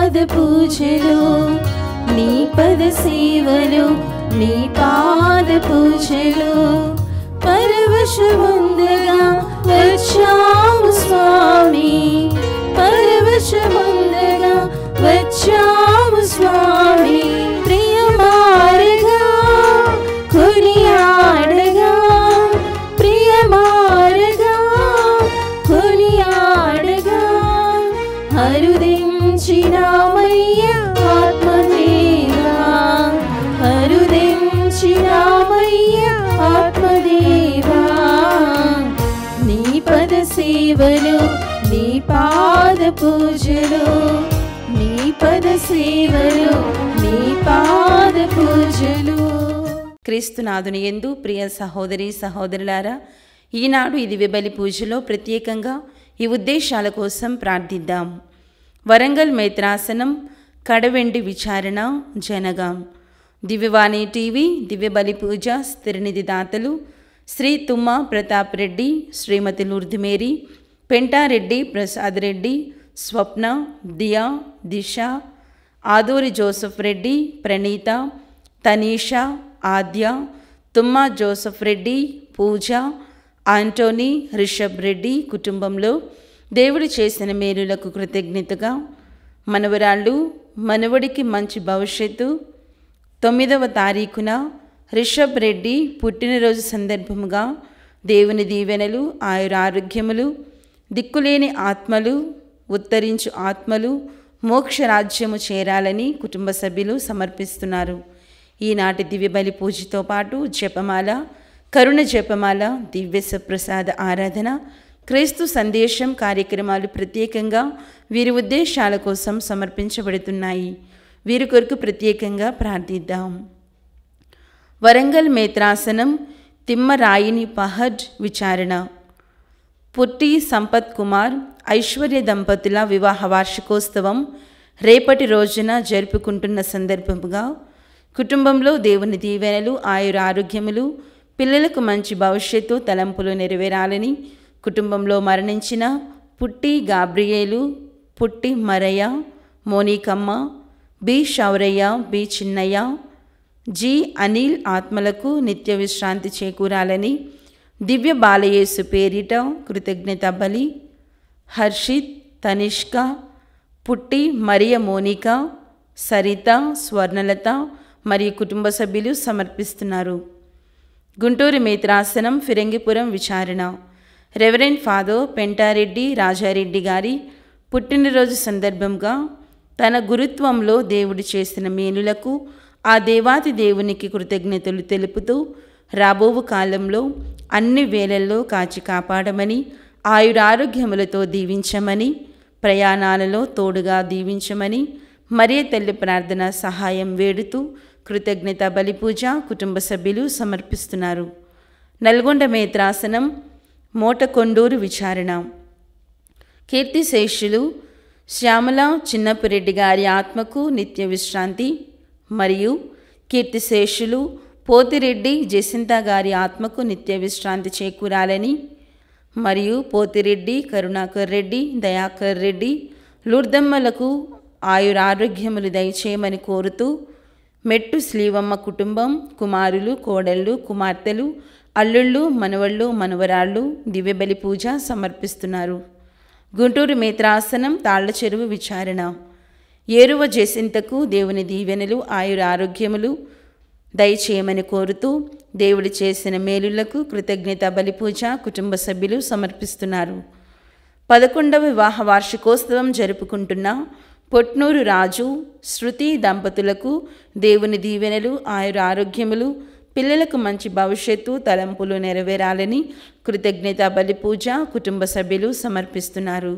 పాద పూజలు నీ పద సేవలు నీ పాద పూజలు పరవశముందగా వచ్చాము స్వామి పరవశముందగా వచ్చాము స్వామి ప్రియమారగా కొనియాడగా ప్రియమారగా కొనియాడగా హరుదించినామయ్య ఆత్మదేవా హరుదించినామయ్య ఆత్మదేవా నీ పద సేవలు నీ పాద పూజలు నీ పద సేవలు నీ పాద పూజలు. క్రీస్తునాథుని యందు ప్రియ సహోదరి సహోదరులారా, ఈనాడు ఈ దివ్య బలి పూజలో ప్రత్యేకంగా ఈ ఉద్దేశాల కోసం ప్రార్థిద్దాం. వరంగల్ మేత్రాసనం కడవెండి విచారణ జనగాం దివ్యవాణి టీవీ దివ్య బలి పూజ స్థిరనిధి దాతలు శ్రీ తుమ్మ ప్రతాప్ రెడ్డి, శ్రీమతి లూర్ధిమేరీ, పెంటారెడ్డి ప్రసాద్ రెడ్డి, స్వప్న, దియా, దిశ, ఆదూరి జోసఫ్ రెడ్డి, ప్రణీత, తనీషా, ఆద్య, తుమ్మ జోసఫ్ రెడ్డి, పూజ, ఆంటోనీ, రిషబ్ రెడ్డి కుటుంబంలో దేవుడు చేసిన మేలులకు కృతజ్ఞతగా మనవరాళ్ళు మనవడికి మంచి భవిష్యత్తు 9వ తారీఖున రిషబ్ రెడ్డి పుట్టినరోజు సందర్భముగా దేవుని దీవెనలు ఆయురారోగ్యములు దిక్కులేని ఆత్మలు ఉత్తరించు ఆత్మలు మోక్షరాజ్యము చేరాలని కుటుంబ సభ్యులు సమర్పిస్తున్నారు. ఈనాటి దివ్య బలి పూజతో పాటు జపమాల, కరుణ జపమాల, దివ్య సప్రసాద ఆరాధన, క్రీస్తు సందేశం కార్యక్రమాలు ప్రత్యేకంగా వీరి ఉద్దేశాల కోసం సమర్పించబడుతున్నాయి. వీరి కొరకు ప్రత్యేకంగా ప్రార్థిద్దాం. వరంగల్ మేత్రాసనం తిమ్మరాయిని పహడ్ విచారణ పుట్టి సంపత్ కుమార్, ఐశ్వర్య దంపతుల వివాహ వార్షికోత్సవం రేపటి రోజున జరుపుకుంటున్న సందర్భముగా కుటుంబంలో దేవుని దీవెనలు ఆయురారోగ్యములు పిల్లలకు మంచి భవిష్యత్తు తలంపులు నెరవేరాలని కుటుంబంలో మరణించిన పుట్టి గాబ్రియేలు, పుట్టి మరయ్య, మోనికమ్మ, B Shourayya, B Chinnayya, G Anil ఆత్మలకు నిత్య విశ్రాంతి చేకూరాలని దివ్య బాలయేసు పేరిట కృతజ్ఞత బలి హర్షిత్, తనిష్క, పుట్టి మరియ మోనిక, సరిత, స్వర్ణలత మరియు కుటుంబ సభ్యులు సమర్పిస్తున్నారు. గుంటూరు మేత్రాసనం ఫిరంగిపురం విచారణ రెవరెండ్ ఫాదర్ పెంటారెడ్డి రాజారెడ్డి గారి పుట్టినరోజు సందర్భంగా తన గురుత్వంలో దేవుడు చేసిన మేలులకు ఆ దేవాతి దేవునికి కృతజ్ఞతలు తెలుపుతూ రాబోవు కాలంలో అన్ని వేళల్లో కాచి కాపాడమని ఆయురారోగ్యములతో దీవించమని ప్రయాణాలలో తోడుగా దీవించమని మరియ తల్లి ప్రార్థన సహాయం వేడుతూ కృతజ్ఞత బలిపూజ కుటుంబ సభ్యులు సమర్పిస్తున్నారు. నల్గొండ మేత్రాసనం మోటకొండూరు విచారణ కీర్తిశేషులు శ్యామల చిన్నపురెడ్డి గారి ఆత్మకు నిత్య విశ్రాంతి మరియు కీర్తిశేషులు పోతిరెడ్డి జసింత గారి ఆత్మకు నిత్య విశ్రాంతి చేకూరాలని మరియు పోతిరెడ్డి కరుణాకర్ రెడ్డి, దయాకర్ రెడ్డి, లూర్దమ్మలకు ఆయురారోగ్యములు దయచేయమని కోరుతూ మెట్టు శ్రీవమ్మ కుటుంబం కుమారులు, కోడళ్ళు, కుమార్తెలు, అల్లుళ్ళు, మనవళ్ళు, మనవరాళ్ళు దివ్యబలి పూజ సమర్పిస్తున్నారు. గుంటూరు మేత్రాసనం తాళ్ల చెరువు విచారణ ఏరువ జసింతకు దేవుని దీవెనలు ఆయురారోగ్యములు దయచేయమని కోరుతూ దేవుడు చేసిన మేలులకు కృతజ్ఞత బలిపూజ కుటుంబ సభ్యులు సమర్పిస్తున్నారు. 11వ వివాహ వార్షికోత్సవం జరుపుకుంటున్న పొట్నూరు రాజు, శృతి దంపతులకు దేవుని దీవెనలు ఆయురారోగ్యములు పిల్లలకు మంచి భవిష్యత్తు తలంపులు నెరవేరాలని కృతజ్ఞత బలిపూజ కుటుంబ సభ్యులు సమర్పిస్తున్నారు.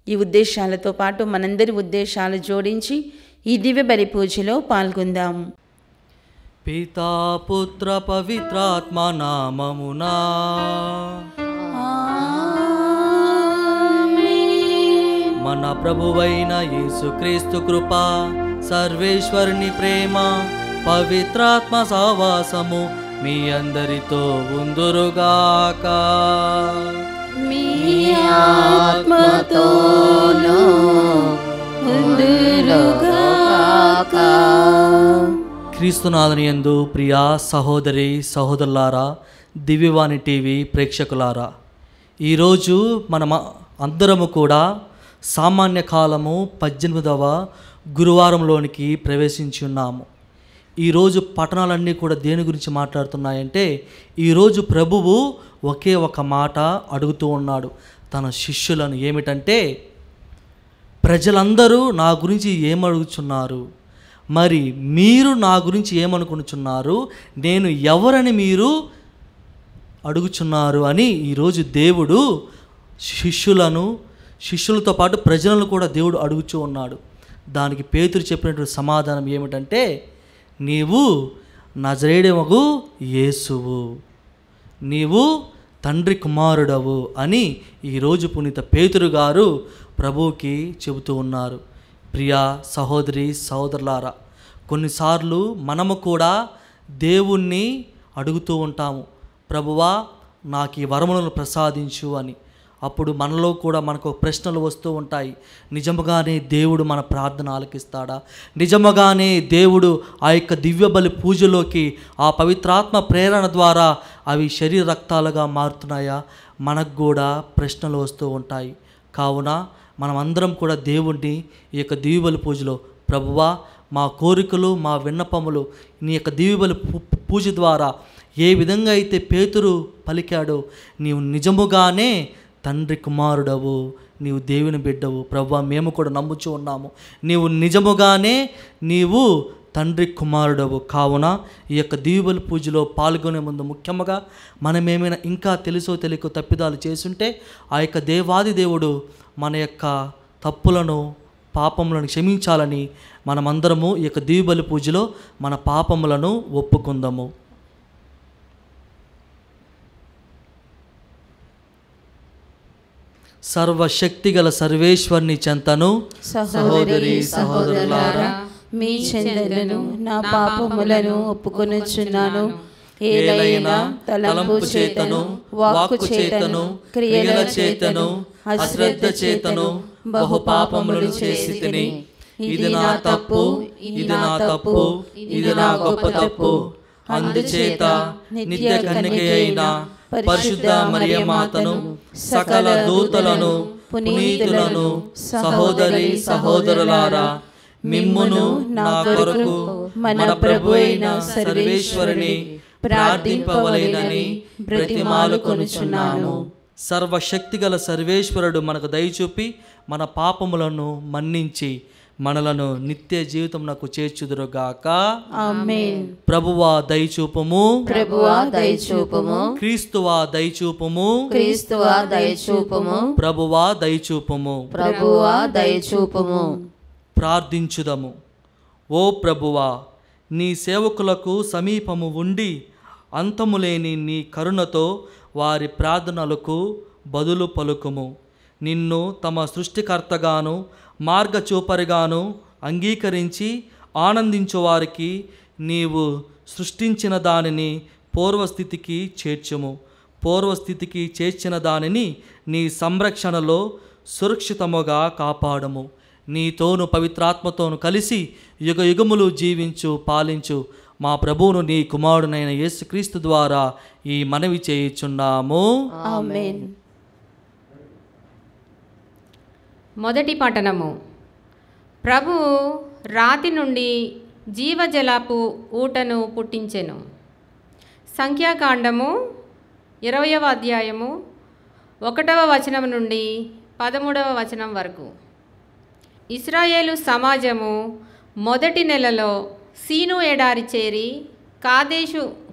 ఈ ఉద్దేశాలతో పాటు మనందరి ఉద్దేశాలు జోడించి ఈ దివ్య బలి పూజలో పాల్గొందాం. పితా పుత్ర పవిత్రాత్మ నామమునా మన ప్రభువైన యేసుక్రీస్తు కృప, సర్వేశ్వరుని ప్రేమ, పవిత్రాత్మ సహవాసము మీ అందరితో ఉందురుగాక. మీ ఆత్మతోనూ ఉందురుగాక. కలుగుగాక. క్రీస్తునాథుని యందు ప్రియా సహోదరి సహోదరులారా, దివ్యవాణి టీవీ ప్రేక్షకులారా, ఈరోజు మనం అందరము కూడా సామాన్య కాలము 18వ గురువారంలోనికి ప్రవేశించి ఉన్నాము. ఈరోజు పట్టణాలన్నీ కూడా దేని గురించి మాట్లాడుతున్నాయంటే, ఈరోజు ప్రభువు ఒకే ఒక మాట అడుగుతూ ఉన్నాడు తన శిష్యులను. ఏమిటంటే, ప్రజలందరూ నా గురించి ఏమడుగుచున్నారు, మరి మీరు నా గురించి ఏమనుకుంటున్నారు, నేను ఎవరని మీరు అడుగుచున్నారు అని ఈరోజు దేవుడు శిష్యులతో పాటు ప్రజలను కూడా దేవుడు అడుగుచూ ఉన్నాడు. దానికి పేతురు చెప్పినటువంటి సమాధానం ఏమిటంటే, నీవు నజరేయుడవగు యేసువు, నీవు తండ్రి కుమారుడవు అని ఈరోజు పునీత పేతురు గారు ప్రభువుకి చెబుతూ ఉన్నారు. ప్రియా సహోదరి సహోదరులారా, కొన్నిసార్లు మనము కూడా దేవుణ్ణి అడుగుతూ ఉంటాము, ప్రభువా నాకు ఈ వరములను ప్రసాదించు అని. అప్పుడు మనలో కూడా మనకు ప్రశ్నలు వస్తూ ఉంటాయి. నిజముగానే దేవుడు మన ప్రార్థన ఆలకిస్తాడా? నిజముగానే దేవుడు ఆ యొక్క దివ్య బలి పూజలోకి ఆ పవిత్రాత్మ ప్రేరణ ద్వారా అవి శరీర రక్తాలుగా మారుతున్నాయా? మనకు కూడా ప్రశ్నలు వస్తూ ఉంటాయి. కావున మనమందరం కూడా దేవుణ్ణి ఈ యొక్క దివ్య బలి పూజలో, ప్రభువా మా కోరికలు మా విన్నపములు నీ యొక్క దివ్య బలి పూజ ద్వారా ఏ విధంగా అయితే పేతురు పలికాడో, నీవు నిజముగానే తండ్రి కుమారుడవు, నీవు దేవుని బిడ్డవు ప్రభువా, మేము కూడా నమ్ముచూ ఉన్నాము, నీవు నిజముగానే నీవు తండ్రి కుమారుడవు. కావున ఈ యొక్క దివ్య పూజలో పాల్గొనే ముందు ముఖ్యంగా మనం ఏమైనా ఇంకా తెలుసో తెలియకో తప్పిదాలు చేసుంటే ఆ యొక్క దేవాది దేవుడు మన యొక్క తప్పులను పాపములను క్షమించాలని మనమందరము ఈ యొక్క దివ్య పూజలో మన పాపములను ఒప్పుకుందాము. సర్వశక్తిగల సర్వేశ్వరుని చెంతను సహోదరి సహోదరులారా, మీ చెంతను నా పాపములను ఒప్పుకొనుచున్నాను. ఏలైనా తలంపు చేతను, వాక్కు చేతను, క్రియల చేతను, అశ్రద్ధ చేతను బహు పాపములు చేసి తిని, ఇది నా తప్పు, ఇది నా తప్పు, ఇది నా గొప్ప తప్పు. అందుచేత నిత్య కన్యక అయిన పరిశుద్ధ మరియ మాతను, సకల దూతలను, పునీతులను, సహోదరి సహోదరులారా, మిమ్మును నా కొరకు మన ప్రభు అయిన సర్వేశ్వరుని ప్రార్థింపవలెనని బ్రతిమాలుకొనుచున్నాను. సర్వశక్తిగల సర్వేశ్వరుడు మనకు దయచూపి మన పాపములను మన్నించి మనలను నిత్య జీవితమునకు చేర్చుదురుగాక. ఆమేన్. ప్రభువా దయచూపము, ప్రభువా దయచూపము, క్రీస్తువా దయచూపము, క్రీస్తువా దయచూపము, ప్రభువా దయచూపము, ప్రభువా దయచూపము. ప్రార్థించుదము. ఓ ప్రభువా, నీ సేవకులకు సమీపము ఉండి అంతములేని నీ కరుణతో వారి ప్రార్థనలకు బదులు పలుకుము. నిన్ను తమ సృష్టికర్తగాను మార్గచూపరిగాను అంగీకరించి ఆనందించు వారికి నీవు సృష్టించిన దానిని పూర్వస్థితికి చేర్చుము. పూర్వస్థితికి చేర్చిన దానిని నీ సంరక్షణలో సురక్షితముగా కాపాడము. నీతోను పవిత్రాత్మతోను కలిసి యుగ యుగములు జీవించు పాలించు మా ప్రభువును నీ కుమారుడైన యేసుక్రీస్తు ద్వారా ఈ మనవి చేయుచున్నాము. ఆమేన్. మొదటి పఠనము. ప్రభువు రాతి నుండి జీవజలపు ఊటను పుట్టించెను. సంఖ్యాకాండము 20వ అధ్యాయము 1వ వచనం నుండి 13వ వచనం వరకు. ఇశ్రాయేలు సమాజము మొదటి నెలలో సీను ఎడారి చేరి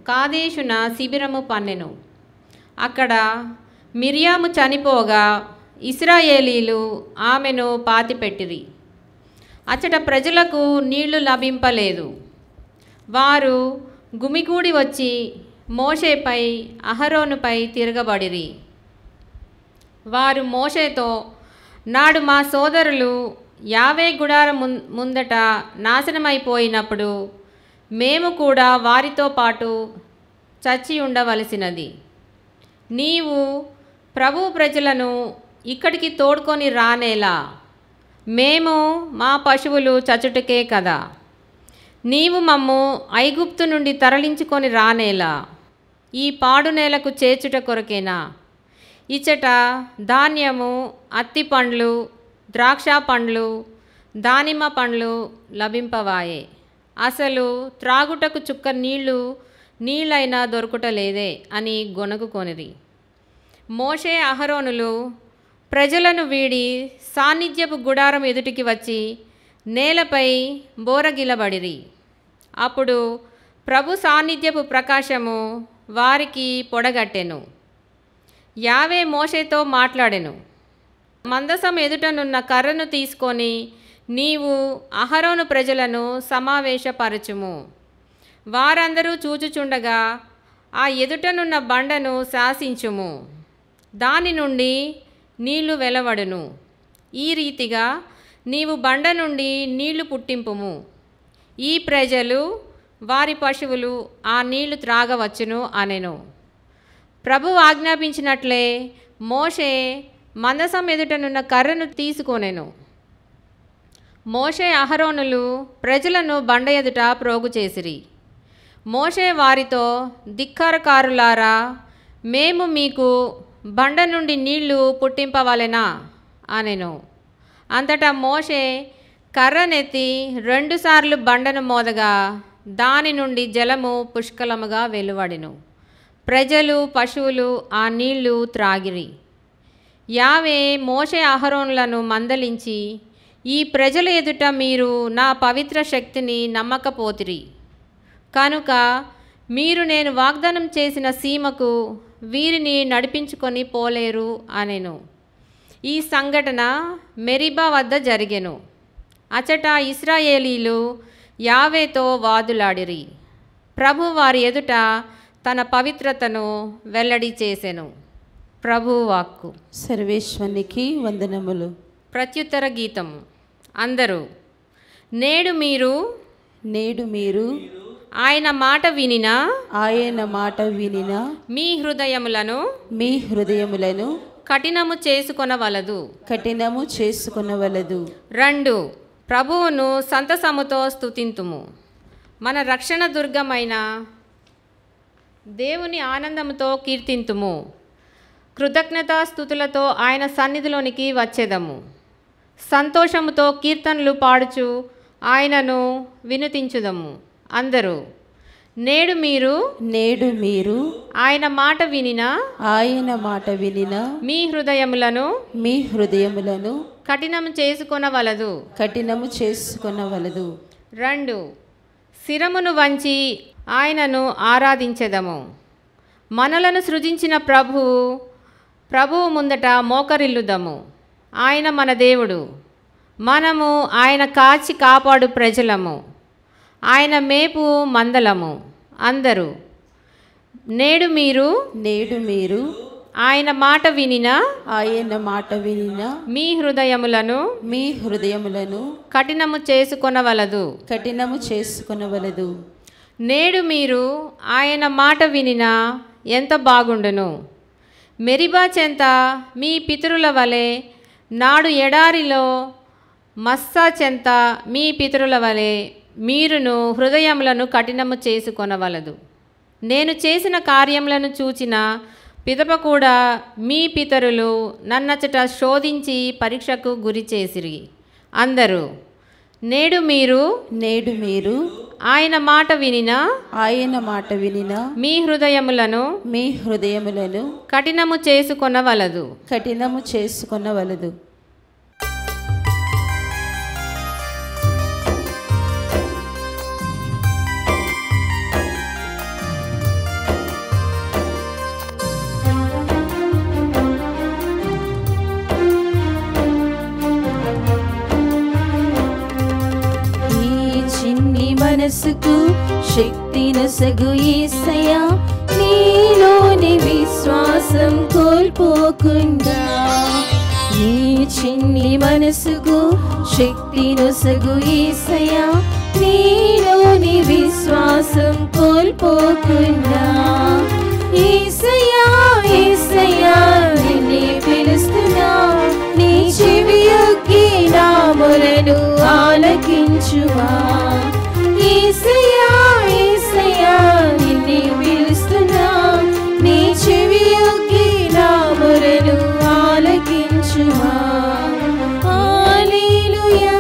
కాదేశున శిబిరము పన్నెను. అక్కడ మిర్యాము చనిపోగా ఇశ్రాయేలీలు ఆమెను పాతిపెట్టిరి. అచ్చట ప్రజలకు నీళ్లు లభింపలేదు. వారు గుమిగూడి వచ్చి మోషేపై అహరోనుపై తిరగబడిరి. వారు మోషేతో, నాడు మా సోదరులు యావే గుడారం ముందట నాశనమైపోయినప్పుడు మేము కూడా వారితో పాటు చచ్చి ఉండవలసినది. నీవు ప్రభు ప్రజలను ఇక్కడికి తోడ్కొని రానేలా మేము మా పశువులు చచుటకే కదా. నీవు మమ్ము ఐగుప్తు నుండి తరలించుకొని రానేలా ఈ పాడు నేలకు చేర్చుట కొరకేనా? ఇచ్చట ధాన్యము, అత్తి పండ్లు, ద్రాక్ష పండ్లు, దానిమ్మ పండ్లు లభింపవాయే. అసలు త్రాగుటకు చుక్క నీళ్ళైనా దొరుకుటలేదే అని గొణుగుకొనిరి. మోషే అహరోనులు ప్రజలను వీడి సాన్నిధ్యపు గుడారం ఎదుటికి వచ్చి నేలపై బోరగిలబడిరి. అప్పుడు ప్రభు సాన్నిధ్యపు ప్రకాశము వారికి పొడగట్టెను. యావే మోషేతో మాట్లాడెను. మందసం ఎదుటనున్న కర్రను తీసుకొని నీవు అహరోను ప్రజలను సమావేశపరచుము. వారందరూ చూచుచుండగా ఆ ఎదుటనున్న బండను శాసించుము. దాని నుండి నీళ్లు వెలవడును. ఈ రీతిగా నీవు బండ నుండి నీళ్లు పుట్టింపుము. ఈ ప్రజలు వారి పశువులు ఆ నీళ్లు త్రాగవచ్చును అనెను. ప్రభు ఆజ్ఞాపించినట్లే మోషే మందసం ఎదుటనున్న కర్రను తీసుకొనెను. మోషే అహరోనులు ప్రజలను బండ ఎదుట ప్రోగు చేసిరి. మోషే వారితో, ధిక్కారకారులారా, మేము మీకు బండ నుండి నీళ్లు పుట్టింపవలెనా అనెను. అంతటా మోషే కర్రనెత్తి 2 సార్లు బండను మోదగా దాని నుండి జలము పుష్కలముగా వెలువడెను. ప్రజలు పశువులు ఆ నీళ్లు త్రాగిరి. యావే మోషే అహరోనులను మందలించి, ఈ ప్రజల ఎదుట మీరు నా పవిత్ర శక్తిని నమ్మకపోతిరి కనుక మీరు నేను వాగ్దానం చేసిన సీమకు వీరిని నడిపించుకొని పోలేరు అనెను. ఈ సంఘటన మెరీబా వద్ద జరిగెను. అచట ఇశ్రాయేలీలు యావేతో వాదులాడిరి. ప్రభు వారి ఎదుట తన పవిత్రతను వెల్లడి చేసెను. ప్రభు వాక్కు. సర్వేశ్వరునికి వందనములు. ప్రత్యుత్తర గీతము. అందరూ నేడు మీరు ఆయన మాట వినిన మీ హృదయములను కఠినము చేసుకొనవలదు. 2 ప్రభువును సంతసముతో స్తుతింతుము. మన రక్షణ దుర్గమైన దేవుని ఆనందముతో కీర్తింతుము. కృతజ్ఞతాస్తుతులతో ఆయన సన్నిధిలోనికి వచ్చేదము. సంతోషముతో కీర్తనలు పాడుచు ఆయనను వినుతించుదము. అందరూ నేడు మీరు ఆయన మాట వినిన మీ హృదయములను కఠినము చేసుకొనవలదు. 2 శిరమును వంచి ఆయనను ఆరాధించెదము. మనలను సృజించిన ప్రభువు ముందట మోకరిల్లుదము. ఆయన మన దేవుడు, మనము ఆయన కాచి కాపాడు ప్రజలము, ఆయన మేపు మందలము. అందరూ నేడు మీరు ఆయన మాట వినిన మీ హృదయములను కఠినము చేసుకొనవలదు. నేడు మీరు ఆయన మాట వినిన ఎంత బాగుండును. మెరీబా చెంత మీ పితరుల వలె, నాడు ఎడారిలో మస్సా చెంత మీ పితరుల వలె మీరును హృదయములను కఠినము చేసుకొనవలదు. నేను చేసిన కార్యములను చూచిన పిదప కూడా మీ పితరులు నన్నచట శోధించి పరీక్షకు గురి చేసిరి. అందరూ నేడు మీరు ఆయన మాట వినిన మీ హృదయములను కఠినము చేసుకొనవలదు. మనసుకు శక్తి నొసగు యేసయ్యా, నీలోని విశ్వాసం కోల్పోకుండా. ఈ చిన్ని మనసుకు శక్తి నొసగు యేసయ్యా, నీలోని విశ్వాసం కోల్పోకుండా. యేసయ్యా యేసయ్యా నిన్నే పిలుస్తున్నా, నీ చెవియొగ్గి నా ఆలకించుమా. యేసయ్యా యేసయ్యా నిన్నే పిలుస్తున్నా, నీ చెవి యొగ్గి నా మొరను ఆలకించుమా. హల్లెలూయా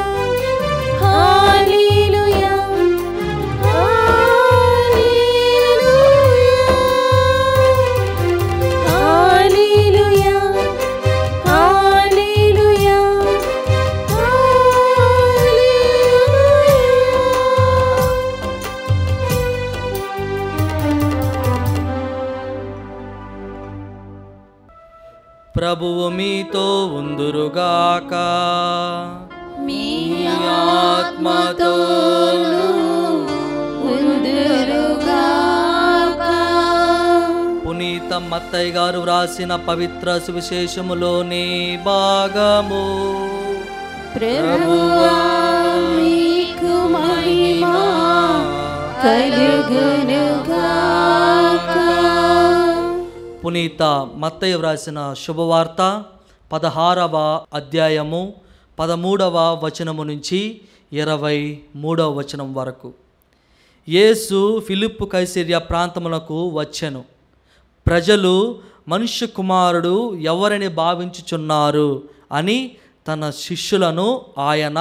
హల్లెలూయా హల్లెలూయా హల్లెలూయా ప్రభువు మీతో ఉందురుగాక. మీ ఆత్మతోను ఉందురుగాక. పునీత మత్తయ్య గారు వ్రాసిన పవిత్ర సువిశేషములోని భాగము. ప్రభువా మీకు మహిమ కలుగునుగాక. పునీత మత్తయ్య వ్రాసిన శుభవార్త 16వ అధ్యాయము 13వ వచనము నుంచి 23వ వచనం వరకు. యేసు ఫిలిప్పు కైసరియా ప్రాంతములకు వచ్చెను. ప్రజలు మనుష్య కుమారుడు ఎవరని భావించుచున్నారు అని తన శిష్యులను ఆయన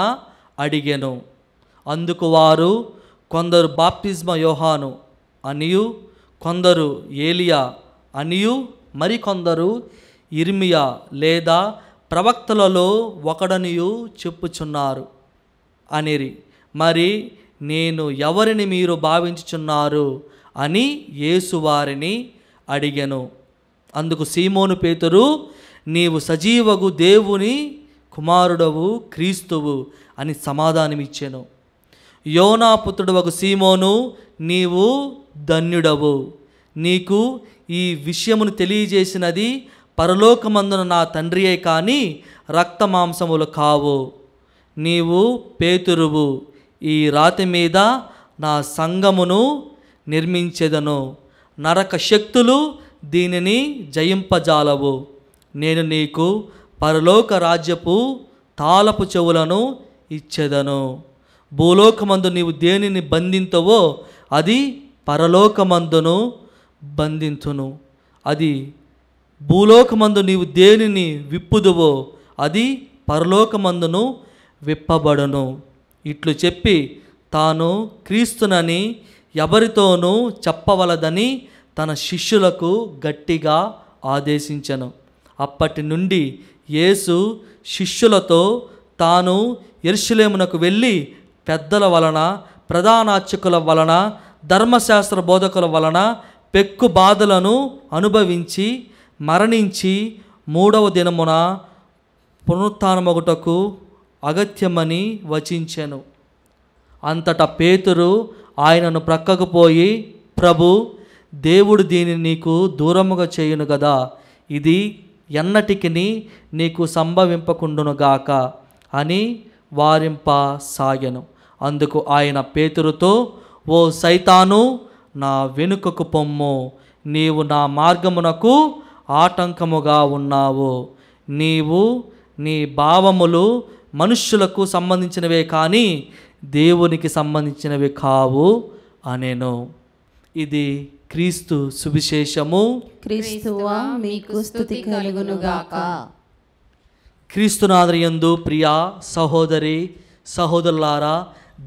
అడిగెను. అందుకు వారు, కొందరు బాప్తిస్మ యోహాను అనియు, కొందరు ఏలియా అనియు, మరికొందరు ఇర్మియా లేదా ప్రవక్తలలో ఒకడనియు చెప్పుచున్నారు అనిరి. మరి నేను ఎవరిని మీరు భావించుచున్నారు అని యేసు వారిని అడిగెను. అందుకు సీమోను పేతురు, నీవు సజీవగు దేవుని కుమారుడవు క్రీస్తువు అని సమాధానమిచ్చెను. యోనా పుత్రుడవగు సీమోను, నీవు ధన్యుడవు. నీకు ఈ విషయమును తెలియజేసినది పరలోకమందున నా తండ్రియే కానీ రక్త మాంసములు కావు. నీవు పేతురువు. ఈ రాతి మీద నా సంఘమును నిర్మించెదను. నరక శక్తులు దీనిని జయింపజాలవు. నేను నీకు పరలోక రాజ్యపు తాళపు చెవులను ఇచ్చెదను. భూలోకమందు నీవు దేనిని బంధింతువో అది పరలోకమందును బంధించును. అది భూలోకమందు నీవు దేనిని విప్పుదువో అది పరలోకమందును విప్పబడును. ఇట్లు చెప్పి తాను క్రీస్తునని ఎవరితోనూ చెప్పవలదని తన శిష్యులకు గట్టిగా ఆదేశించెను. అప్పటి నుండి యేసు శిష్యులతో తాను యెరూషలేమునకు వెళ్ళి పెద్దల వలన, ప్రధానార్చకుల వలన, ధర్మశాస్త్ర బోధకుల వలన పెక్కు బాధలను అనుభవించి మరణించి 3వ దినమున పునరుత్థానమగుటకు అగత్యమని వచించెను. అంతటా పేతురు ఆయనను ప్రక్కకు పోయి, ప్రభు, దేవుడు దీనిని నీకు దూరముగా చేయును గదా, ఇది ఎన్నటికిని నీకు సంభవింపకుండునుగాక అని వారింపసాగెను. అందుకు ఆయన పేతురుతో, ఓ సైతాను, నా వెనుకకు పొమ్ము, నీవు నా మార్గమునకు ఆటంకముగా ఉన్నావు. నీవు నీ భావములు మనుష్యులకు సంబంధించినవే కానీ దేవునికి సంబంధించినవి కావు అనెను. ఇది క్రీస్తు సువిశేషము. క్రీస్తువా మీకు స్తుతి కలుగునుగాక. క్రీస్తునాథయందు ప్రియా సహోదరి సహోదరులారా,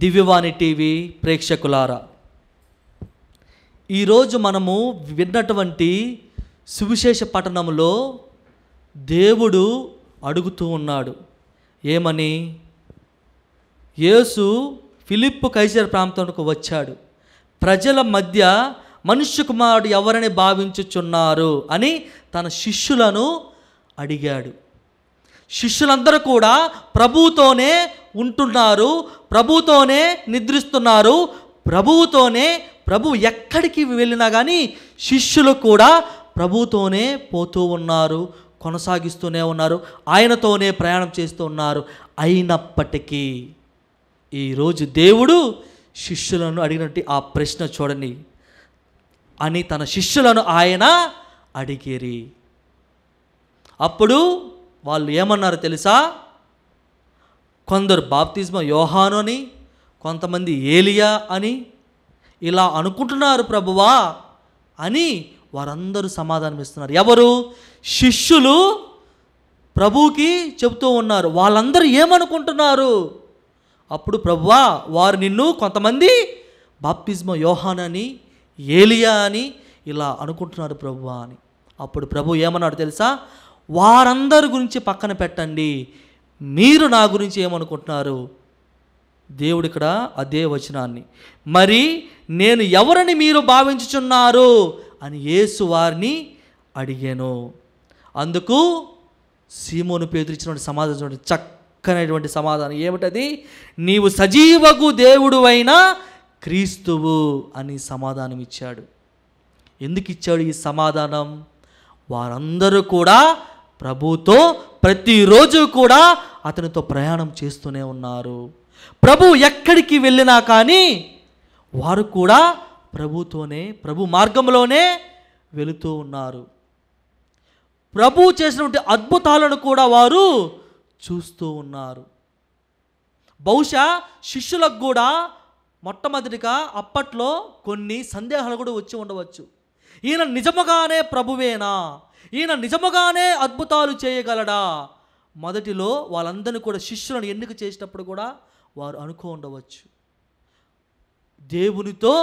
దివ్యవాణి టీవీ ప్రేక్షకులారా, ఈరోజు మనము విన్నటువంటి సువిశేష పఠనంలో దేవుడు అడుగుతూ ఉన్నాడు. ఏమని? యేసు ఫిలిప్పు కైసర్ ప్రాంతానికి వచ్చాడు. ప్రజల మధ్య మనుష్య కుమారుడు ఎవరని భావించుచున్నారు అని తన శిష్యులను అడిగాడు. శిష్యులందరూ కూడా ప్రభువుతోనే ఉంటున్నారు, ప్రభువుతోనే నిద్రిస్తున్నారు, ప్రభువుతోనే, ప్రభు ఎక్కడికి వెళ్ళినా కానీ శిష్యులు కూడా ప్రభువుతోనే పోతూ ఉన్నారు, కొనసాగిస్తూనే ఉన్నారు, ఆయనతోనే ప్రయాణం చేస్తూ ఉన్నారు. అయినప్పటికీ ఈరోజు దేవుడు శిష్యులను అడిగినట్టు ఆ ప్రశ్న చూడండి అని తన శిష్యులను ఆయన అడిగిరి. అప్పుడు వాళ్ళు ఏమన్నారు తెలుసా? కొందరు బాప్తిస్మ యోహాను అని, కొంతమంది ఏలియా అని ఇలా అనుకుంటున్నారు ప్రభువా అని వారందరూ సమాధానం ఇస్తున్నారు. ఎవరు? శిష్యులు ప్రభువుకి చెబుతూ ఉన్నారు. వాళ్ళందరూ ఏమనుకుంటున్నారు? అప్పుడు ప్రభువా, వారు నిన్ను కొంతమంది బాప్తిస్మా యోహాను అని, ఏలియా అని ఇలా అనుకుంటున్నారు ప్రభువా అని. అప్పుడు ప్రభు ఏమన్నాడు తెలుసా? వారందరి గురించి పక్కన పెట్టండి, మీరు నా గురించి ఏమనుకుంటున్నారు? దేవుడు ఇక్కడ అదే వచనాన్ని, మరి నేను ఎవరని మీరు భావించుచున్నారు అని యేసు వారిని అడిగాను. అందుకు సీమోను పేతురు ఇచ్చినటువంటి సమాధానం, చక్కనటువంటి సమాధానం ఏమిటది? నీవు సజీవగు దేవుడు అయిన క్రీస్తువు అని సమాధానం ఇచ్చాడు. ఎందుకు ఇచ్చాడు ఈ సమాధానం? వారందరూ కూడా ప్రభుతో ప్రతిరోజు కూడా అతనితో ప్రయాణం చేస్తూనే ఉన్నారు. ప్రభు ఎక్కడికి వెళ్ళినా కానీ వారు కూడా ప్రభుతోనే, ప్రభు మార్గంలోనే వెళుతూ ఉన్నారు. ప్రభు చేసినటువంటి అద్భుతాలను కూడా వారు చూస్తూ ఉన్నారు. బహుశా శిష్యులకు కూడా మొట్టమొదటిగా అప్పట్లో కొన్ని సందేహాలు కూడా వచ్చి ఉండవచ్చు. ఈయన నిజముగానే ప్రభువేనా? ఈయన నిజముగానే అద్భుతాలు చేయగలడా? మొదటిలో వాళ్ళందరినీ కూడా శిష్యులను ఎన్నిక చేసినప్పుడు కూడా వారు అనుకో ఉండవచ్చు. దేవునితో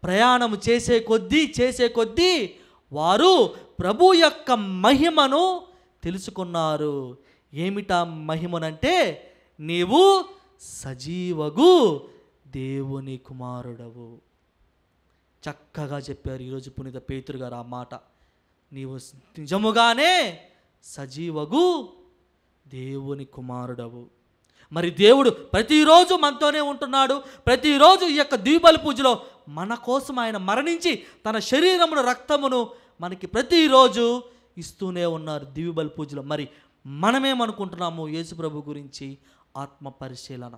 ప్రయాణం చేసే కొద్దీ వారు ప్రభు యొక్క మహిమను తెలుసుకున్నారు. ఏమిటా మహిమనంటే, నీవు సజీవగు దేవుని కుమారుడవు. చక్కగా చెప్పారు ఈరోజు పునీత పేతురు గారు ఆ మాట. నీవు నిజముగానే సజీవగు దేవుని కుమారుడవు. మరి దేవుడు ప్రతిరోజు మనతోనే ఉంటున్నాడు. ప్రతిరోజు ఈ యొక్క దివ్యబలి పూజలో మన కోసం ఆయన మరణించి తన శరీరమును, రక్తమును మనకి ప్రతిరోజు ఇస్తూనే ఉన్నారు దివ్యబలి పూజలో. మరి మనమేమనుకుంటున్నాము యేసు ప్రభు గురించి? ఆత్మ పరిశీలన.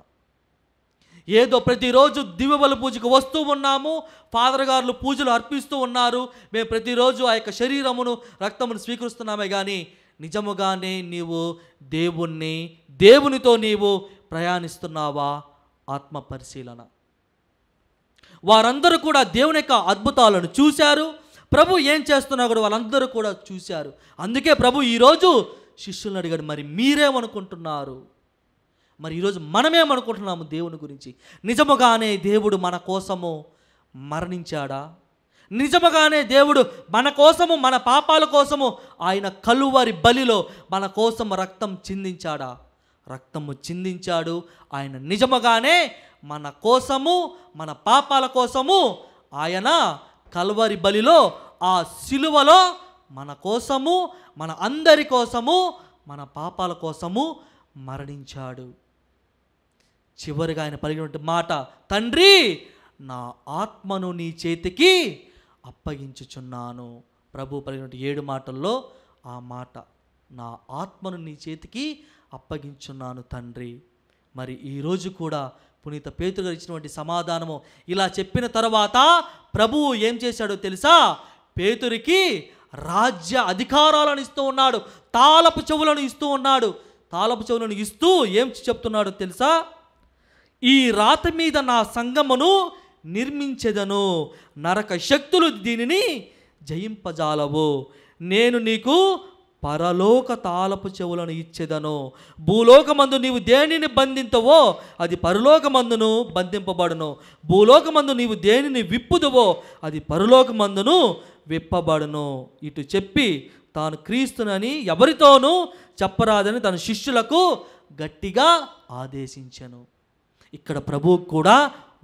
ఏదో ప్రతిరోజు దివ్యబలి పూజకు వస్తూ ఉన్నాము, ఫాదర్ గారు పూజలు అర్పిస్తూ ఉన్నారు, మేము ప్రతిరోజు ఆ యొక్క శరీరమును, రక్తమును స్వీకరిస్తున్నామే కానీ నిజముగానే నీవు దేవునితో నీవు ప్రయాణిస్తున్నావా? ఆత్మ పరిశీలన. వారందరూ కూడా దేవుని యొక్క అద్భుతాలను చూశారు. ప్రభు ఏం చేస్తున్నా కూడా వాళ్ళందరూ కూడా చూశారు. అందుకే ప్రభు ఈరోజు శిష్యులను అడిగాడు, మరి మీరేమనుకుంటున్నారు? మరి ఈరోజు మనమేమనుకుంటున్నాము దేవుని గురించి? నిజముగానే దేవుడు మన కోసము మరణించాడా? నిజముగానే దేవుడు మన కోసము, మన పాపాల కోసము ఆయన కలువరి బలిలో మన కోసం రక్తం చిందించాడా? రక్తము చిందించాడు. ఆయన నిజముగానే మన కోసము, మన పాపాల కోసము ఆయన కలువరి బలిలో, ఆ సిలువలో మన కోసము, మన అందరి కోసము, మన పాపాల కోసము మరణించాడు. చివరిగా ఆయన పలికినటువంటి మాట, తండ్రి నా ఆత్మను నీ చేతికి అప్పగించుచున్నాను. ప్రభు పలికినటువంటి 7 మాటల్లో ఆ మాట, నా ఆత్మను నీ చేతికి అప్పగించున్నాను తండ్రి. మరి ఈరోజు కూడా పునీత పేతురు గారు ఇచ్చినటువంటి సమాధానము ఇలా చెప్పిన తర్వాత ప్రభువు ఏం చేశాడో తెలుసా? పేతురికి రాజ్య అధికారాలను ఇస్తూ ఉన్నాడు, తాళపు చెవులను ఇస్తూ ఉన్నాడు. తాళపు చెవులను ఇస్తూ ఏం చెప్తున్నాడో తెలుసా? ఈ రాతి మీద నా సంఘమును నిర్మించెదను, నరక శక్తులు దీనిని జయింపజాలవు. నేను నీకు పరలోక తాళపు చెవులను ఇచ్చేదను. భూలోకమందు నీవు దేనిని బంధింతవో అది పరలోకమందును బంధింపబడును. భూలోకమందు నీవు దేనిని విప్పుదువో అది పరలోకమందును విప్పబడును. ఇటు చెప్పి తాను క్రీస్తునని ఎవరితోనూ చెప్పరాదని తన శిష్యులకు గట్టిగా ఆదేశించెను. ఇక్కడ ప్రభువు కూడా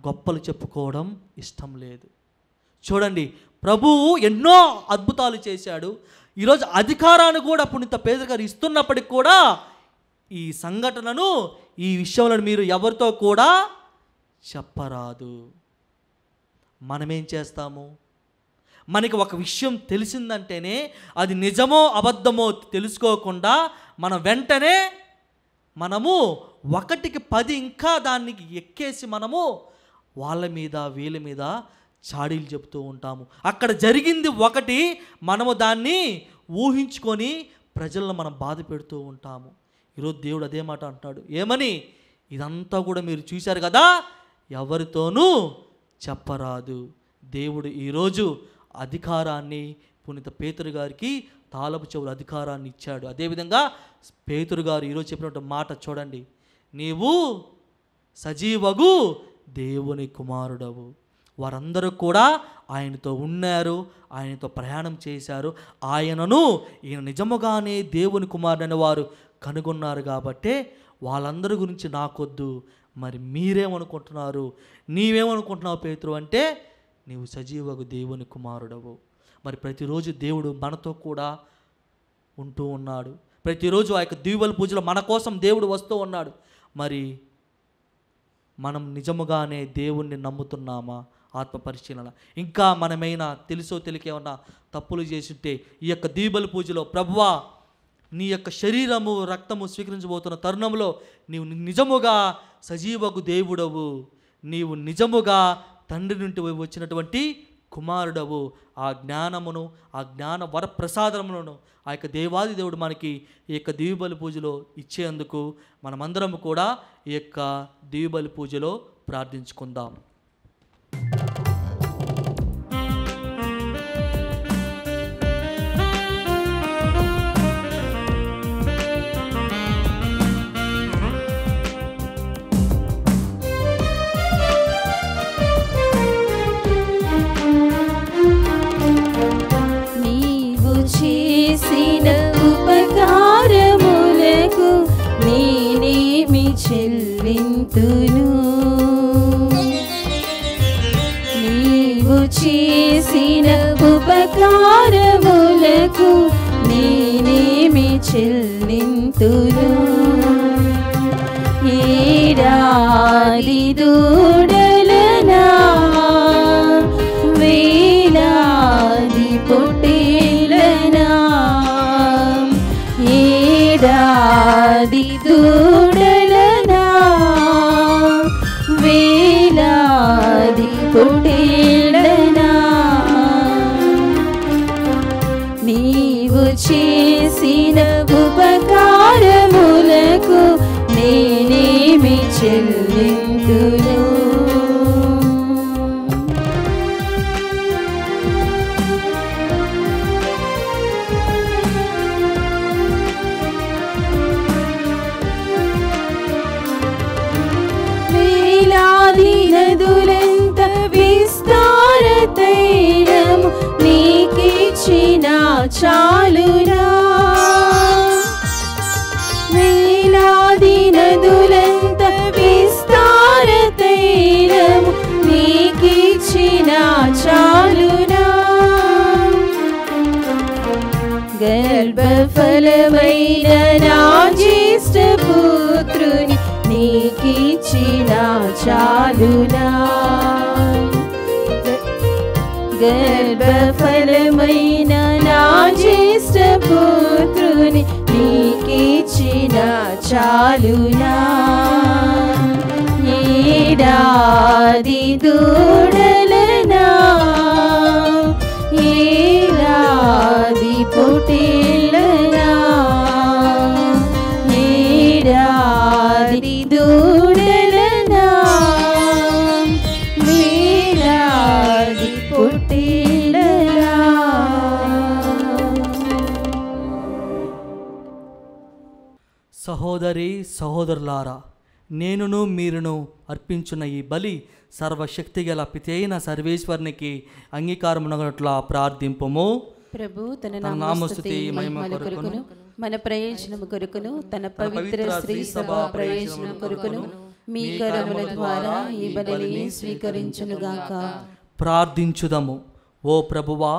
గొప్పలు చెప్పుకోవడం ఇష్టం లేదు. చూడండి, ప్రభువు ఎన్నో అద్భుతాలు చేశాడు. ఈరోజు అధికారాన్ని కూడా పునీత పేతురు గారు ఇస్తున్నప్పటికి కూడా ఈ సంఘటనను, ఈ విషయంలో మీరు ఎవరితో కూడా చెప్పరాదు. మనమేం చేస్తాము? మనకి ఒక విషయం తెలిసిందంటేనే అది నిజమో అబద్ధమో తెలుసుకోకుండా మనం వెంటనే మనము 1కి 10 ఇంకా దానికి ఎక్కేసి మనము వాళ్ళ మీద వీళ్ళ మీద చాడీలు చెప్తూ ఉంటాము. అక్కడ జరిగింది ఒకటి, మనము దాన్ని ఊహించుకొని ప్రజలను మనం బాధ పెడుతూ ఉంటాము. ఈరోజు దేవుడు అదే మాట అంటాడు. ఏమని? ఇదంతా కూడా మీరు చూశారు కదా, ఎవరితోనూ చెప్పరాదు. దేవుడు ఈరోజు అధికారాన్ని పునీత పేతురు గారికి తాళపు చెవుల అధికారాన్ని ఇచ్చాడు. అదేవిధంగా పేతురు గారు ఈరోజు చెప్పినటువంటి మాట చూడండి, నీవు సజీవగు దేవుని కుమారుడవు. వారందరూ కూడా ఆయనతో ఉన్నారు, ఆయనతో ప్రయాణం చేశారు. ఈయన నిజముగానే దేవుని కుమారుడని వారు కనుగొన్నారు. కాబట్టే వాళ్ళందరి గురించి నాకొద్దు, మరి మీరేమనుకుంటున్నారు, నీవేమనుకుంటున్నావు పేతురు అంటే నీవు సజీవగు దేవుని కుమారుడవు. మరి ప్రతిరోజు దేవుడు మనతో కూడా ఉంటూ ఉన్నాడు. ప్రతిరోజు ఆ యొక్క దివ్యబలి పూజలో మన కోసం దేవుడు వస్తూ ఉన్నాడు. మరి మనం నిజముగానే దేవుణ్ణి నమ్ముతున్నామా? ఆత్మ పరిశీలన. ఇంకా మనమైనా తెలుసో తెలియకేమన్నా తప్పులు చేస్తుంటే ఈ యొక్క దివ్యబలి పూజలో ప్రభువా నీ యొక్క శరీరము రక్తము స్వీకరించబోతున్న తరుణంలో నీవు నిజముగా సజీవకు దేవుడవు, నీవు నిజముగా తండ్రి నుండి వచ్చినటువంటి కుమారుడవు, ఆ జ్ఞానమును ఆ జ్ఞాన వరప్రసాదములను ఆ యొక్క దేవాది దేవుడు మనకి ఈ యొక్క దివ్యబలి పూజలో ఇచ్చేందుకు మనమందరం కూడా ఈ యొక్క దివ్యబలి పూజలో ప్రార్థించుకుందాం. చేసిన ఉపకారములకు నేనేమి చెల్లింతును, నీవు చేసిన ఉపకారములకు నేనేమి చెల్లింతును. ఏడాది దూడలనా వేలాది పొట్టేలనా, ఏడాది దూడలనా వేలాది పొట్టేలనా, నీవు చేసిన ఉపకారములకు నేనేమి చెల్లింతును. వేలాది నదులంత విస్తార తైలము నీకిచ్చిన చాలునా, వేలాది నదులంత విస్తార తైలము నీకిచ్చిన చాలునా, గర్భఫలమైన నా జ్యేష్ఠ పుత్రుని నీకిచ్చిన చాలునా, గర్భఫలమైన నా జ్యేష్ఠ పుత్రుని నీకిచ్చిన చాలునా, ఏడాది దూడలనా ఏడాది పొట్టేలనా, ఏడాది దూడలనా వేలాది పొట్టేలనా. సహోదరి సహోదరులారా, నేనును మీరును అర్పించున్న ఈ బలి సర్వశక్తి గల పితైన సర్వేశ్వరునికి అంగీకారమునగట్లా ప్రార్థింపుము. ప్రభు తన నామస్తుతి మహిమల కొరకును మన ప్రయోజనము కొరకును తన పవిత్ర శ్రీ సభ ప్రయోజనం కొరకును మీ కరముల ద్వారా ఈ బలిని స్వీకరించునుగాక. ప్రార్థించుదము. ఓ ప్రభువా,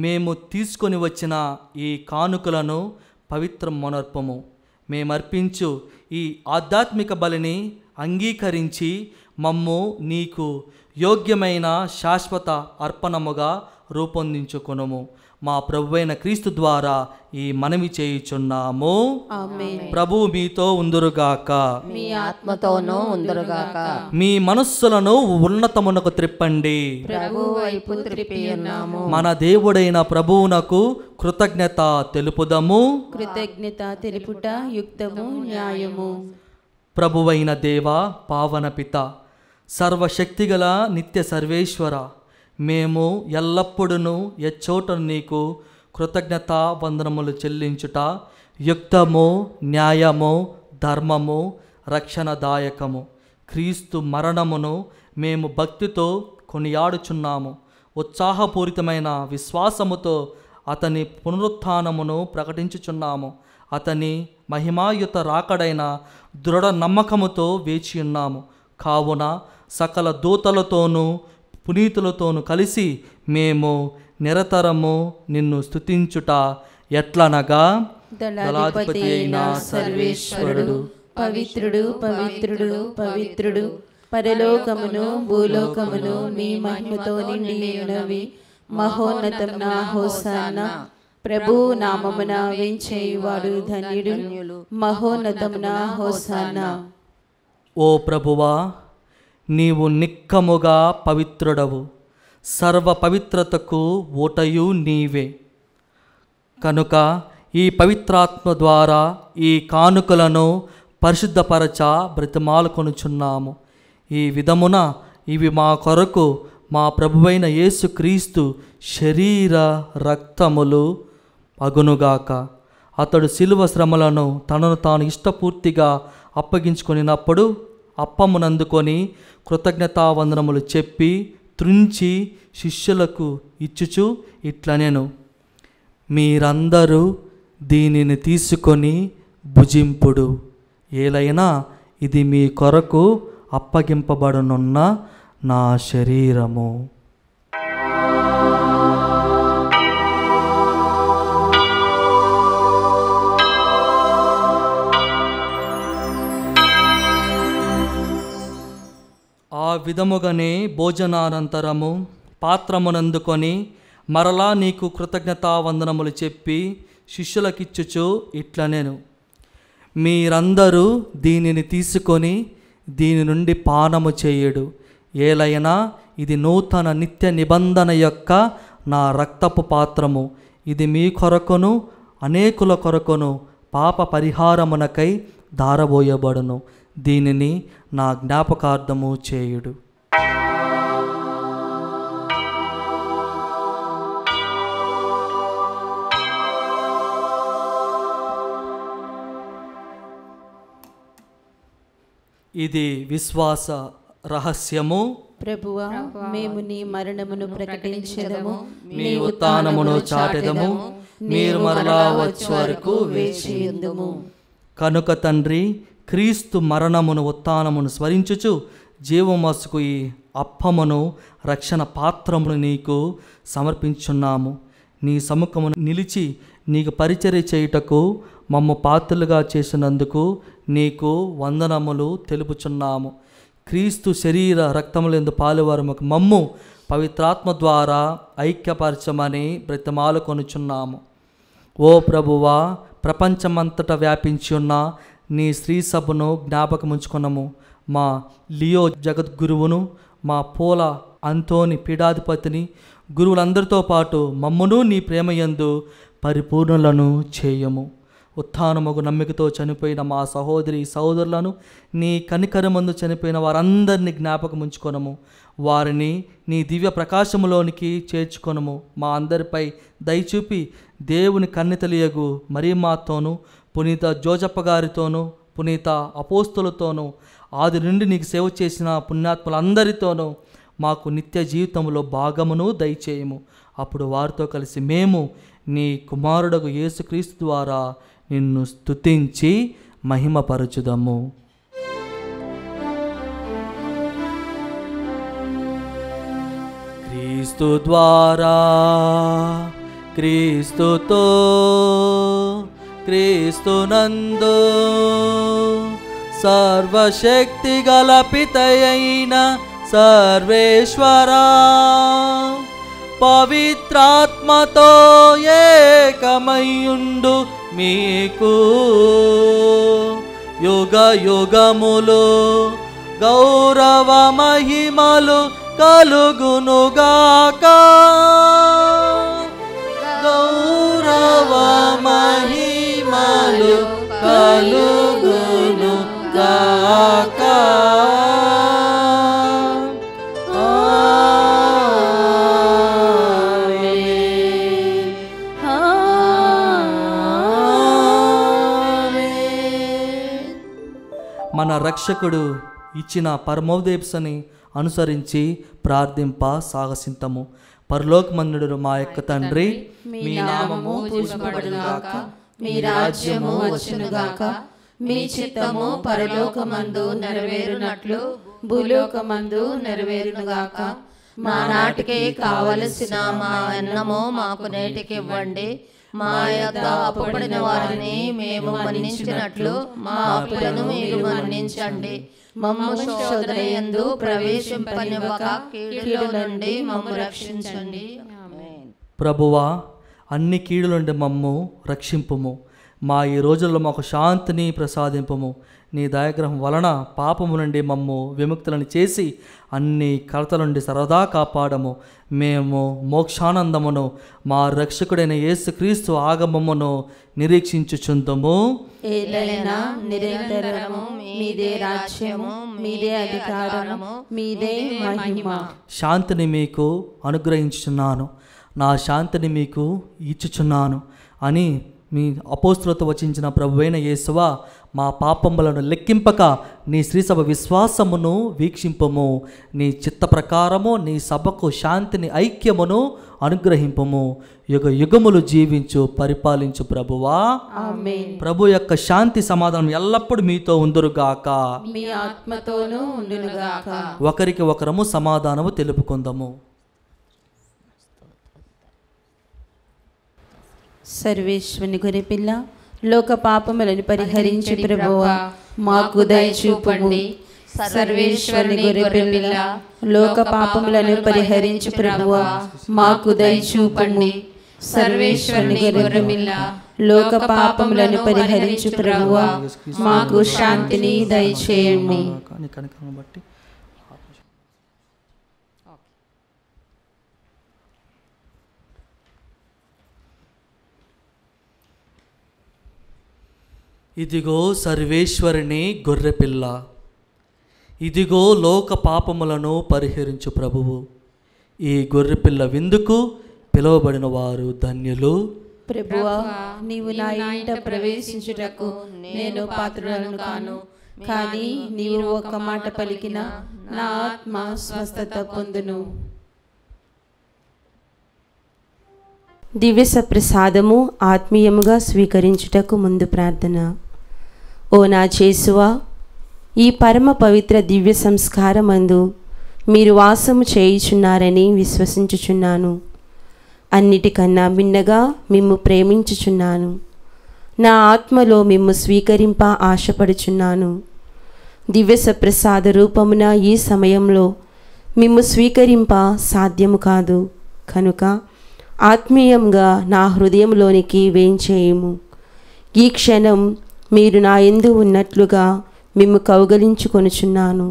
మేము తీసుకొని వచ్చిన ఈ కానుకలను పవిత్ర మొనర్పము. మేమర్పించు ఈ ఆధ్యాత్మిక బలిని అంగీకరించి మమ్ము నీకు యోగ్యమైన శాశ్వత అర్పణముగా రూపొందించుకొనుము. మా ప్రభువైన క్రీస్తు ద్వారా ఈ మనవి చేయుచున్నాము. ఆమేన్. ప్రభువు మీతో ఉందురుగాక, మీ ఆత్మతోనూ ఉందురుగాక. మీ మనస్సులను ఉన్నతమునకు త్రిప్పండి. ప్రభు వైపు త్రిప్పి ఉన్నాము. మన దేవుడైన ప్రభువునకు కృతజ్ఞత తెలుపుదము. కృతజ్ఞత తెలుపుట యుక్తము న్యాయము. ప్రభువైన దేవ, పావన పిత, సర్వశక్తిగల నిత్య సర్వేశ్వర, మేము ఎల్లప్పుడూ ఎచ్చోట నీకు కృతజ్ఞత వందనములు చెల్లించుట యుక్తము, న్యాయము, ధర్మము, రక్షణదాయకము. క్రీస్తు మరణమును మేము భక్తితో కొనియాడుచున్నాము. ఉత్సాహపూరితమైన విశ్వాసముతో అతని పునరుత్థానమును ప్రకటించుచున్నాము. అతని మహిమాయుత రాకడైన దృఢ నమ్మకముతో వేచి ఉన్నాము. కావున సకల దూతలతోనూ పునీతులతోనూ కలిసి మేము నిరతరము నిన్ను స్తుతించుట ఎట్లనగా, దళాధిపతి అయిన సర్వేశ్వరుడు పవిత్రుడు, పవిత్రుడు, పవిత్రుడు, పరలోకమును భూలోకమును మీ మహిమతో నిండి ఉన్నవి. మహోన్నతమున హోసానా. ప్రభు నామమున వేంచేయువాడు ధన్యుడు. మహోన్నతమున హోసానా. ఓ ప్రభువా, నీవు నిక్కముగా పవిత్రుడవు. సర్వ పవిత్రతకు ఊటయు నీవే. కనుక ఈ పవిత్రాత్మ ద్వారా ఈ కానుకలను పరిశుద్ధపరచ బ్రతిమాలుకొనుచున్నాము. ఈ విధమున ఇవి మా కొరకు మా ప్రభువైన యేసుక్రీస్తు శరీర రక్తములు అగునుగాక. అతడు శిలువ శ్రమలను తనను తాను ఇష్టపూర్తిగా అప్పగించుకొనినప్పుడు అప్పమునందుకొని కృతజ్ఞతావందనములు చెప్పి త్రుంచి శిష్యులకు ఇచ్చుచు ఇట్లనెను, మీరందరూ దీనిని తీసుకొని భుజింపుడు. ఏలైనా ఇది మీ కొరకు అప్పగింపబడనున్న నా శరీరము. ఆ విధముగానే భోజనానంతరము పాత్రమునందుకొని మరలా నీకు కృతజ్ఞతావందనములు చెప్పి శిష్యులకిచ్చుచు ఇట్లనెను, మీరందరూ దీనిని తీసుకొని దీని నుండి పానము చేయుడు. ఏలైనా ఇది నూతన నిత్య నిబంధన యొక్క నా రక్తపు పాత్రము. ఇది మీ కొరకును అనేకుల కొరకును పాప పరిహారమునకై ధారబోయబడును. దీనిని నా జ్ఞాపకార్థము చేయుడు. ఇది విశ్వాస రహస్యము. ప్రభువా, మేము నీ మరణమును ప్రకటించెదము, నీ ఉత్థానమును చాటెదము, మీరు మరలా వచ్చే వరకు వేచియుందుము. కనుక తండ్రి, క్రీస్తు మరణమును ఉత్థానమును స్మరించుచు జీవమసుకు ఈ అప్పమును రక్షణ పాత్రమును నీకు సమర్పించున్నాము. నీ సముఖమును నిలిచి నీకు పరిచర్య చేయుటకు మమ్ము పాత్రలుగా చేసినందుకు నీకు వందనములు తెలుపుచున్నాము. క్రీస్తు శరీర రక్తములందు పాలువారముకు మమ్ము పవిత్రాత్మ ద్వారా ఐక్యపరచమని బ్రతిమాలుకొనుచున్నాము. ఓ ప్రభువా, ప్రపంచమంతటా వ్యాపించి ఉన్న నీ స్త్రీ సభను జ్ఞాపకముంచుకున్నాము. మా లియో జగద్గురువును, మా పోల అంతోని పీఠాధిపతిని, గురువులందరితో పాటు మమ్మును నీ ప్రేమయందు పరిపూర్ణులను చేయము. ఉత్థానముగు నమ్మికతో చనిపోయిన మా సహోదరి సహోదరులను, నీ కనికరమందు చనిపోయిన వారందరినీ జ్ఞాపకముంచుకొనము. వారిని నీ దివ్య ప్రకాశములోనికి చేర్చుకొనము. మా అందరిపై దయచూపి దేవుని కన్నితలియగు మరియమ్మతోనూ, పునీత జోజప్ప గారితోనూ, పునీత అపోస్తులతోనూ, ఆది నుండి నీకు సేవ చేసిన పుణ్యాత్ములందరితోనూ మాకు నిత్య జీవితంలో భాగమును దయచేయము. అప్పుడు వారితో కలిసి మేము నీ కుమారుడగు యేసుక్రీస్తు ద్వారా నిన్ను స్తుతించి మహిమపరచుదము. క్రీస్తు ద్వారా, క్రీస్తుతో, క్రీస్తునందు సర్వశక్తి గల పితయైన సర్వేశ్వరా, పవిత్రాత్మతో ఏకమయుండు మీకు యుగ యుగములు గౌరవ మహిమలు కలుగునుగాక. గౌరవ మహిమలు కలుగునుగాక. రక్షకుడు ఇచ్చిన పరమోపదేశని అనుసరించి ప్రార్థింప సాగసింతము. పరలోకమందుడు మా యొక్క తండ్రి, మీ నామము పూజింపబడునుగాక, మీ రాజ్యము వచ్చునుగాక, మీ చిత్తము పరలోకమందు నెరవేరునట్లు భూలోకమందు నెరవేరునుగాక. మా నాటికి కావలసిన మా అన్నము మాకు నేటికి ఇవ్వండి. మా యొద్ద అప్పుపడిన వారిని మేము మన్నించినట్లు మా అప్పులను మీరు మన్నించండి. మమ్ము శోధనయందు ప్రవేశింపనివ్వక కీడుల నుండి మమ్ము రక్షించండి. ఆమేన్. ప్రభువా, అన్ని కీడుల నుండి మమ్ము రక్షింపుము. మా ఈ రోజుల్లో మాకు శాంతిని ప్రసాదింపుము. నీ దయాగ్రహం వలన పాపము నుండి మమ్ము విముక్తులను చేసి అన్ని కలతల నుండి సరదా కాపాడము. మేము మోక్షానందమును మా రక్షకుడైన యేసుక్రీస్తు ఆగమమును నిరీక్షించుచుందుము. ఏలైనా నిరంతరము మీదే రాజ్యము, మీదే అధికారము, మీదే మహిమ. శాంతిని మీకు అనుగ్రహించుచున్నాను, నా శాంతిని మీకు ఇచ్చుచున్నాను అని మీ అపోస్తులతో వచించిన ప్రభువైన యేసువా, మా పాపములను లెక్కింపక నీ శ్రీసభ విశ్వాసమును వీక్షింపము. నీ చిత్త ప్రకారము నీ సభకు శాంతిని ఐక్యమును అనుగ్రహింపము. యుగ యుగములు జీవించు పరిపాలించు ప్రభువా. ఆమేన్. ప్రభు యొక్క శాంతి సమాధానం ఎల్లప్పుడూ మీతో ఉందురుగాక, మీ ఆత్మతోనూ ఉండునుగాక. ఒకరికి ఒకరము సమాధానము తెలుపుకుందాము. సర్వేశ్వరుని గొర్రెపిల్ల, లోక పాపములను పరిహరించు ప్రభువా, మాకు దయ చూపండి. సర్వేశ్వరుని గొర్రెపిల్ల, లోక పాపములను పరిహరించు ప్రభువా, మాకు దయ చూపండి. సర్వేశ్వరుని గొర్రెపిల్ల, లోక పాపములను పరిహరించు ప్రభువా, మాకు శాంతిని దయచేయండి. నీ కనికరమును బట్టి ఇదిగో సర్వేశ్వరుని గొర్రెపిల్ల, ఇదిగో లోక పాపములను పరిహరించు ప్రభువు. ఈ గొర్రెపిల్ల విందుకు పిలువబడిన వారు ధన్యులు. ప్రభువా, నీవు నా ఇంట ప్రవేశించుటకు నేను పాత్రులను కాను, కానీ నీవు ఒక మాట పలికిన నా ఆత్మ స్వస్థత పొందును. దివ్య సప్రసాదము ఆత్మీయముగా స్వీకరించుటకు ముందు ప్రార్థన. ఓ నా యేసువా, ఈ పరమ పవిత్ర దివ్య సంస్కారమందు మీరు వాసము చేయుచున్నారని విశ్వసించుచున్నాను. అన్నిటికన్నా భిన్నగా మిమ్ము ప్రేమించుచున్నాను. నా ఆత్మలో మిమ్ము స్వీకరింప ఆశపడుచున్నాను. దివ్య సప్రసాద రూపమున ఈ సమయంలో మిమ్ము స్వీకరింప సాధ్యము కాదు కనుక ఆత్మీయంగా నా హృదయంలోనికి వేంచేయుము. ఈ క్షణం మీరు నా యందు ఉన్నట్లుగా మిమ్ము కౌగలించుకొనుచున్నాను.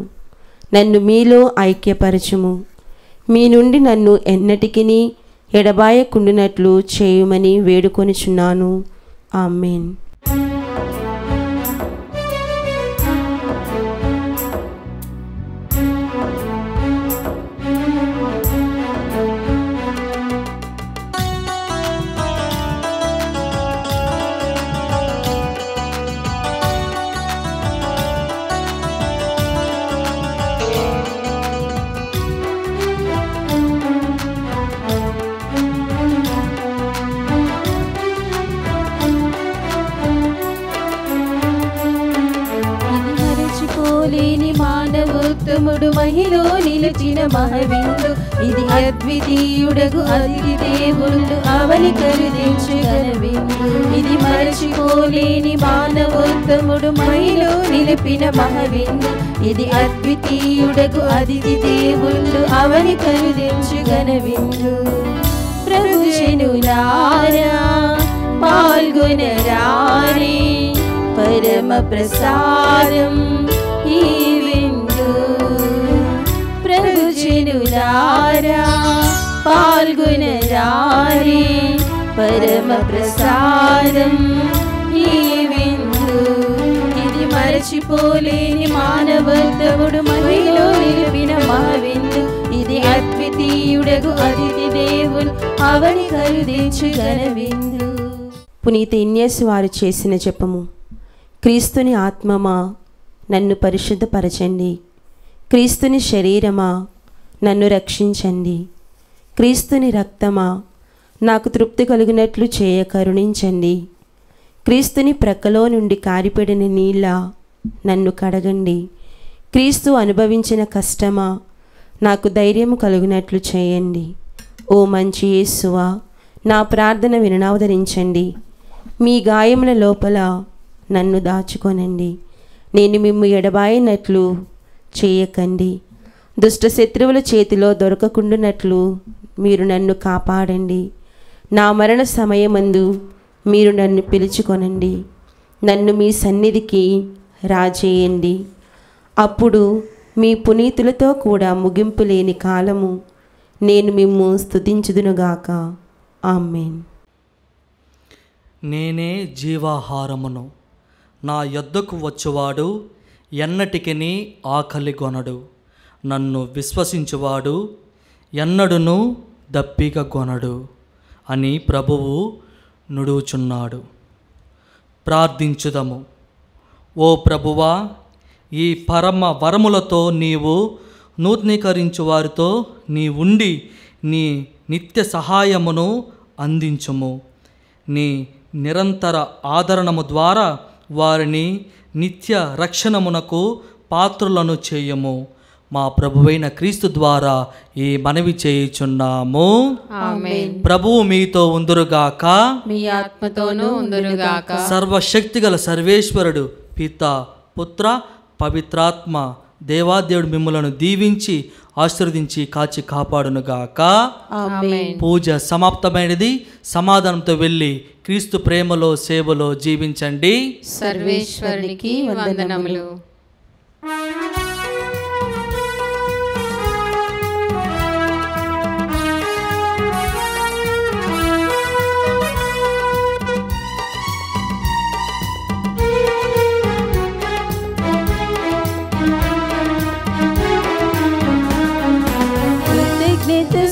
నన్ను మీలో ఐక్యపరచుము. మీ నుండి నన్ను ఎన్నటికిని ఎడబాయకుండునట్లు చేయుమని వేడుకొనుచున్నాను. ఆమేన్. లేని మానవోత్తముడు మహిలో నిలిచిన మహవిందు, ఇది అద్వితీయుడగు అతిథి దేవుడు అవని కరుదించు ఘనవిందు. ఇది మరచిపోలేని మానవోత్తముడు మహిలో నిలిపిన మహవిందు, ఇది అద్వితీయుడగు అతిథి దేవుడు అవని కరుదించు ఘనవిందు. ప్రభుజనులారా పాల్గొనరారే, పరమ ప్రసాదం ఈ విందు. ప్రభుజనులారా పాల్గొనరారే, పరమ ప్రసాదం ఈ విందు. ఇది మరచిపోలేని మానవోత్తముడు మహిలో నిలిపిన మహావిందు, ఇది అద్వితీయుడగు అతిథి దేవుడు అవని కరుదించు ఘనవిందు. పునీత ఇన్యాసు వారు చేసిన జపము. క్రీస్తుని ఆత్మమా నన్ను పరిశుద్ధపరచండి. క్రీస్తుని శరీరమా, నన్ను రక్షించండి. క్రీస్తుని రక్తమా, నాకు తృప్తి కలిగినట్లు చేయ కరుణించండి. క్రీస్తుని ప్రక్కలో నుండి కారిపడిన నీళ్ళ నన్ను కడగండి. క్రీస్తు అనుభవించిన కష్టమా, నాకు ధైర్యము కలుగునట్లు చేయండి. ఓ మంచి యేసువా, నా ప్రార్థన వినవదరించండి. మీ గాయముల లోపల నన్ను దాచుకొనండి. నేను మిమ్ము ఎడబాయినట్లు చేయకండి. దుష్ట శత్రువుల చేతిలో దొరకకుండునట్లు మీరు నన్ను కాపాడండి. నా మరణ సమయమందు మీరు నన్ను పిలుచుకొనండి. నన్ను మీ సన్నిధికి రాజేయండి. అప్పుడు మీ పునీతులతో కూడా ముగింపు లేని కాలము నేను మిమ్ము స్తుతించుదునుగాక. ఆమేన్. నేనే జీవాహారమును, నా యొద్దకు వచ్చువాడు ఎన్నటికిని ఆకలి కొనడు. నన్ను విశ్వసించువాడు ఎన్నడును దప్పిక కొనడు అని ప్రభువు నుడుచున్నాడు. ప్రార్థించుదము. ఓ ప్రభువా, ఈ పరమ వరములతో నీవు నూతనీకరించు వారితో నీ ఉండి నీ నిత్య సహాయమును అందించుము. నీ నిరంతర ఆదరణము ద్వారా వారిని నిత్య రక్షణమునకు పాత్రులను చేయము. మా ప్రభువైన క్రీస్తు ద్వారా ఈ మనవి చేయుచున్నాము. ఆమేన్. ప్రభువు మీతో ఉందురుగాక. మీ ఆత్మతోనూ ఉందురుగాక. సర్వశక్తిగల సర్వేశ్వరుడు పిత, పుత్ర, పవిత్రాత్మ దేవాదేవుడు మిమ్మలను దీవించి ఆశీర్వదించి కాచి కాపాడునుగాక. ఆమేన్. పూజ సమాప్తమైనది. సమాధానంతో వెళ్ళి క్రీస్తు ప్రేమలో సేవలో జీవించండి. సర్వేశ్వరునికి వందనములు.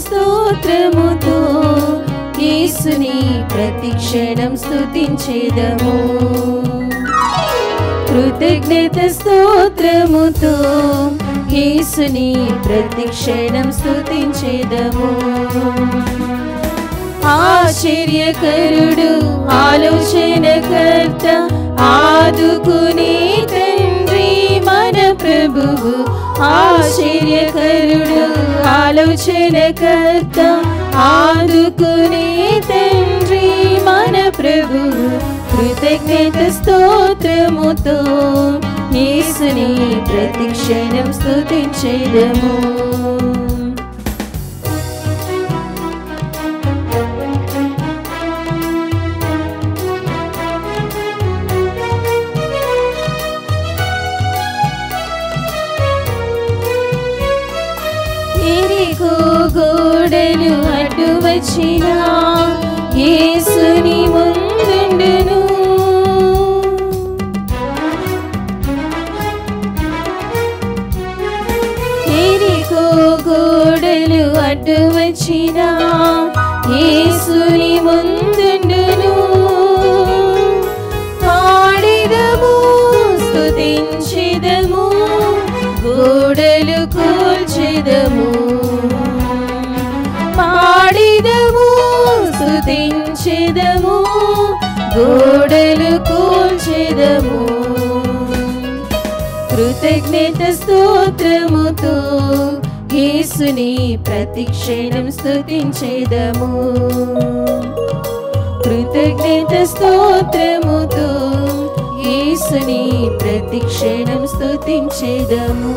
స్తోత్రముతో యేసుని ప్రతిక్షణం స్తుతించేదము. కృతజ్ఞత స్తోత్రముతో యేసుని ప్రతిక్షణం స్తుతించేదము. ఆశ్చర్యకరుడు, ఆలోచనకర్త, ఆదుకునే తండ్రి మన ప్రభువు. ఆశ్చర్యకరుడు, ఆలోచనకర్త, ఆదుకునే తండ్రి మన ప్రభువు. కృతజ్ఞత స్తోత్రముతో యేసుని ప్రతిక్షణం స్తుతించేదము. ఎరికో గోడలు అడ్డు వచ్చిన యేసుని ముందుండును. ఎరికో గోడలు అడ్డు వచ్చిన యేసుని ముందుండును. పాడిదము, స్తుతించెదము, గోడలు కూల్చెదము. పాడిదము, స్తుతించెదము, గోడలు కూల్చెదము. కృతజ్ఞత స్తోత్రముతో యేసుని ప్రతిక్షణం స్తుతించెదము. కృతజ్ఞత స్తోత్రముతో యేసుని ప్రతిక్షణం స్తుతించెదము.